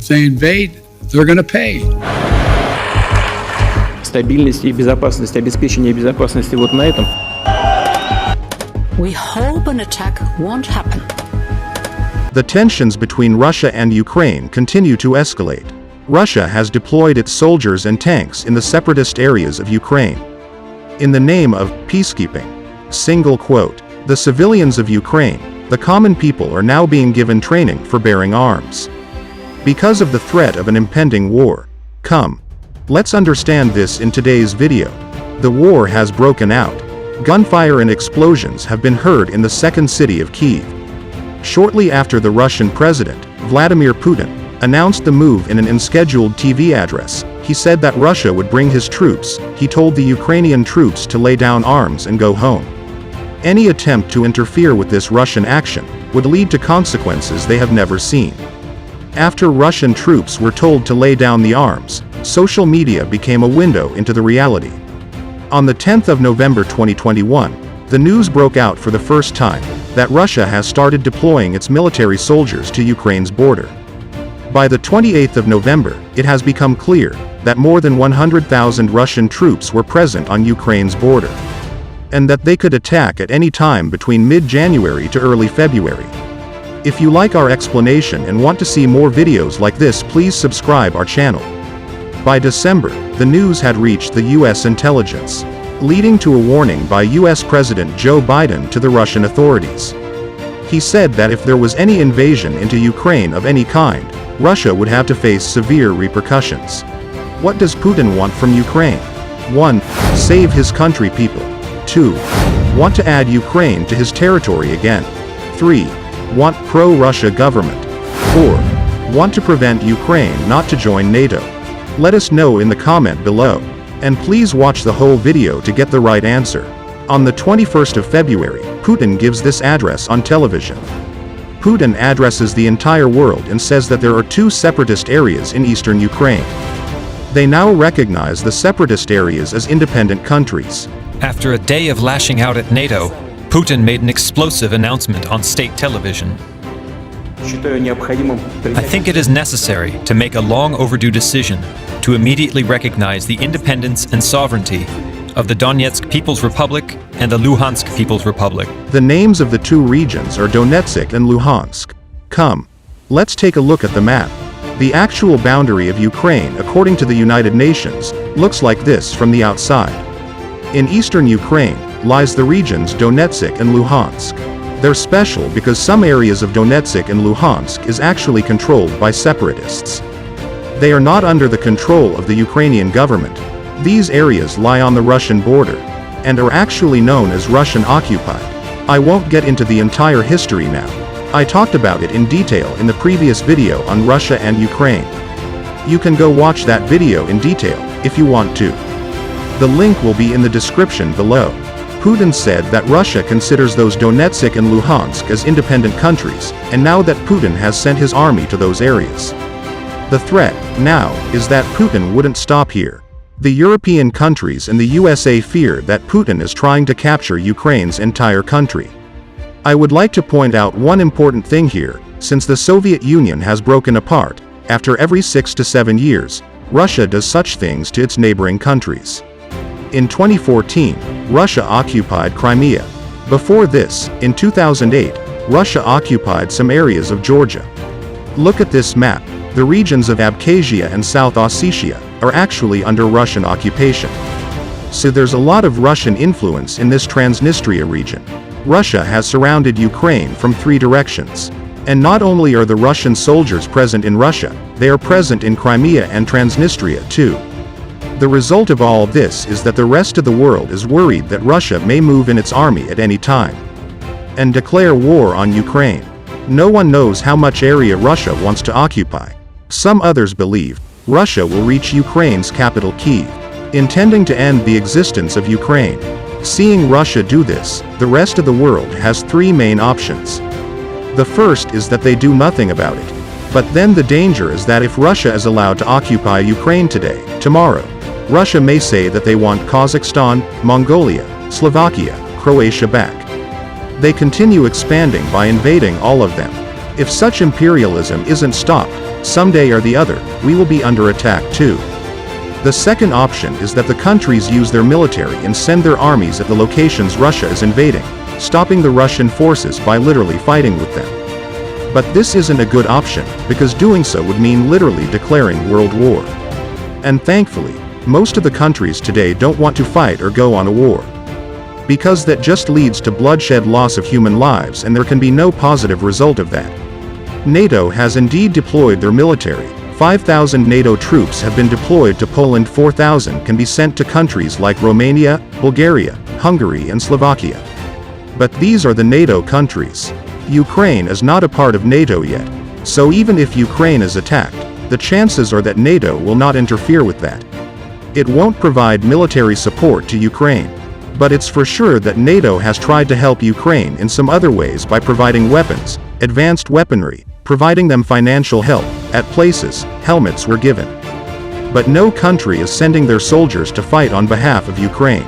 If they invade, they're going to pay. Стабильность и безопасность, обеспечение безопасности вот на этом. We hope an attack won't happen. The tensions between Russia and Ukraine continue to escalate. Russia has deployed its soldiers and tanks in the separatist areas of Ukraine. In the name of peacekeeping. Single quote. The civilians of Ukraine, the common people, are now being given training for bearing arms. Because of the threat of an impending war. Come. Let's understand this in today's video. The war has broken out. Gunfire and explosions have been heard in the second city of Kyiv. Shortly after the Russian President, Vladimir Putin, announced the move in an unscheduled TV address, he said that Russia would bring his troops. He told the Ukrainian troops to lay down arms and go home. Any attempt to interfere with this Russian action would lead to consequences they have never seen. After Russian troops were told to lay down the arms, social media became a window into the reality. On the 10th of November 2021, the news broke out for the first time that Russia has started deploying its military soldiers to Ukraine's border. By the 28th of November, it has become clear that more than 100,000 Russian troops were present on Ukraine's border, and that they could attack at any time between mid-January to early February. If you like our explanation and want to see more videos like this, please subscribe our channel. By December, the news had reached the U.S. intelligence, leading to a warning by U.S. President Joe Biden to the Russian authorities. He said that if there was any invasion into Ukraine of any kind, Russia would have to face severe repercussions. What does Putin want from Ukraine? 1. Save his country people. 2. Want to add Ukraine to his territory again. 3. Want pro-Russia government. 4. Want to prevent Ukraine not to join NATO. Let us know in the comment below. And please watch the whole video to get the right answer. On the 21st of February, Putin gives this address on television. Putin addresses the entire world and says that there are two separatist areas in eastern Ukraine. They now recognize the separatist areas as independent countries. After a day of lashing out at NATO, Putin made an explosive announcement on state television. I think it is necessary to make a long overdue decision to immediately recognize the independence and sovereignty of the Donetsk People's Republic and the Luhansk People's Republic. The names of the two regions are Donetsk and Luhansk. Come, let's take a look at the map. The actual boundary of Ukraine, according to the United Nations, looks like this from the outside. In eastern Ukraine lies the regions Donetsk and Luhansk. They're special because some areas of Donetsk and Luhansk is actually controlled by separatists. They are not under the control of the Ukrainian government. These areas lie on the Russian border, and are actually known as Russian occupied. I won't get into the entire history now. I talked about it in detail in the previous video on Russia and Ukraine. You can go watch that video in detail, if you want to. The link will be in the description below. Putin said that Russia considers those Donetsk and Luhansk as independent countries, and now that Putin has sent his army to those areas. The threat, now, is that Putin wouldn't stop here. The European countries and the USA fear that Putin is trying to capture Ukraine's entire country. I would like to point out one important thing here. Since the Soviet Union has broken apart, after every 6 to 7 years, Russia does such things to its neighboring countries. In 2014, Russia occupied Crimea. Before this, in 2008, Russia occupied some areas of Georgia. Look at this map. The regions of Abkhazia and South Ossetia are actually under Russian occupation. So there's a lot of Russian influence in this Transnistria region. Russia has surrounded Ukraine from 3 directions. And not only are the Russian soldiers present in Russia, they are present in Crimea and Transnistria too. The result of all this is that the rest of the world is worried that Russia may move in its army at any time and declare war on Ukraine. No one knows how much area Russia wants to occupy. Some others believe Russia will reach Ukraine's capital Kyiv, intending to end the existence of Ukraine. Seeing Russia do this, the rest of the world has 3 main options. The first is that they do nothing about it. But then the danger is that if Russia is allowed to occupy Ukraine today, tomorrow, Russia may say that they want Kazakhstan, Mongolia, Slovakia, Croatia back. They continue expanding by invading all of them. If such imperialism isn't stopped, someday or the other, we will be under attack too. The second option is that the countries use their military and send their armies at the locations Russia is invading, stopping the Russian forces by literally fighting with them. But this isn't a good option, because doing so would mean literally declaring world war. And thankfully, most of the countries today don't want to fight or go on a war. Because that just leads to bloodshed, loss of human lives, and there can be no positive result of that. NATO has indeed deployed their military. 5,000 NATO troops have been deployed to Poland, 4,000 can be sent to countries like Romania, Bulgaria, Hungary and Slovakia. But these are the NATO countries. Ukraine is not a part of NATO yet, so even if Ukraine is attacked, the chances are that NATO will not interfere with that. It won't provide military support to Ukraine. But it's for sure that NATO has tried to help Ukraine in some other ways by providing weapons, advanced weaponry, providing them financial help. At places, helmets were given. But no country is sending their soldiers to fight on behalf of Ukraine.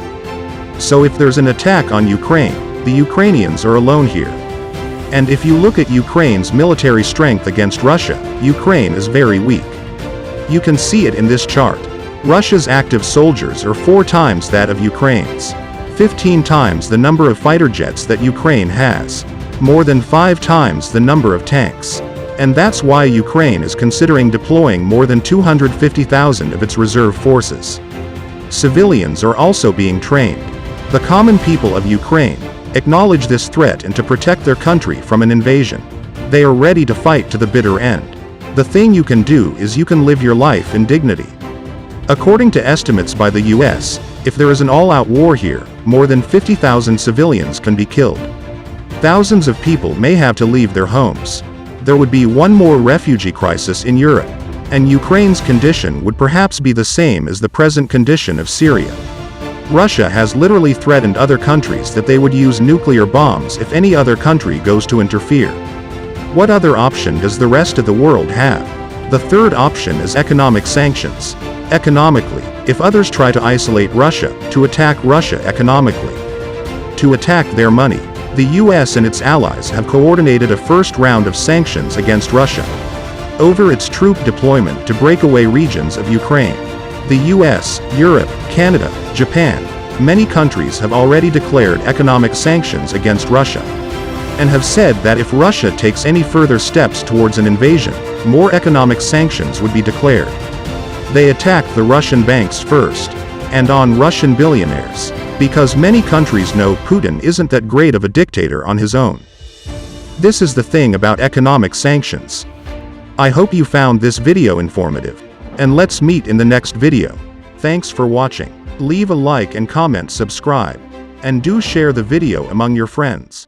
So if there's an attack on Ukraine, the Ukrainians are alone here. And if you look at Ukraine's military strength against Russia, Ukraine is very weak. You can see it in this chart. Russia's active soldiers are 4 times that of Ukraine's. 15 times the number of fighter jets that Ukraine has. More than 5 times the number of tanks. And that's why Ukraine is considering deploying more than 250,000 of its reserve forces. Civilians are also being trained. The common people of Ukraine acknowledge this threat and to protect their country from an invasion. They are ready to fight to the bitter end. The thing you can do is you can live your life in dignity. According to estimates by the US, if there is an all-out war here, more than 50,000 civilians can be killed. Thousands of people may have to leave their homes. There would be one more refugee crisis in Europe, and Ukraine's condition would perhaps be the same as the present condition of Syria. Russia has literally threatened other countries that they would use nuclear bombs if any other country goes to interfere. What other option does the rest of the world have? The third option is economic sanctions. Economically, if others try to isolate Russia, to attack Russia economically, to attack their money, the US and its allies have coordinated a first round of sanctions against Russia over its troop deployment to break away regions of Ukraine. The US, Europe, Canada, Japan, many countries have already declared economic sanctions against Russia, and have said that if Russia takes any further steps towards an invasion, more economic sanctions would be declared. They attacked the Russian banks first, and on Russian billionaires, because many countries know Putin isn't that great of a dictator on his own. This is the thing about economic sanctions. I hope you found this video informative, and let's meet in the next video. Thanks for watching. Leave a like and comment, subscribe, and do share the video among your friends.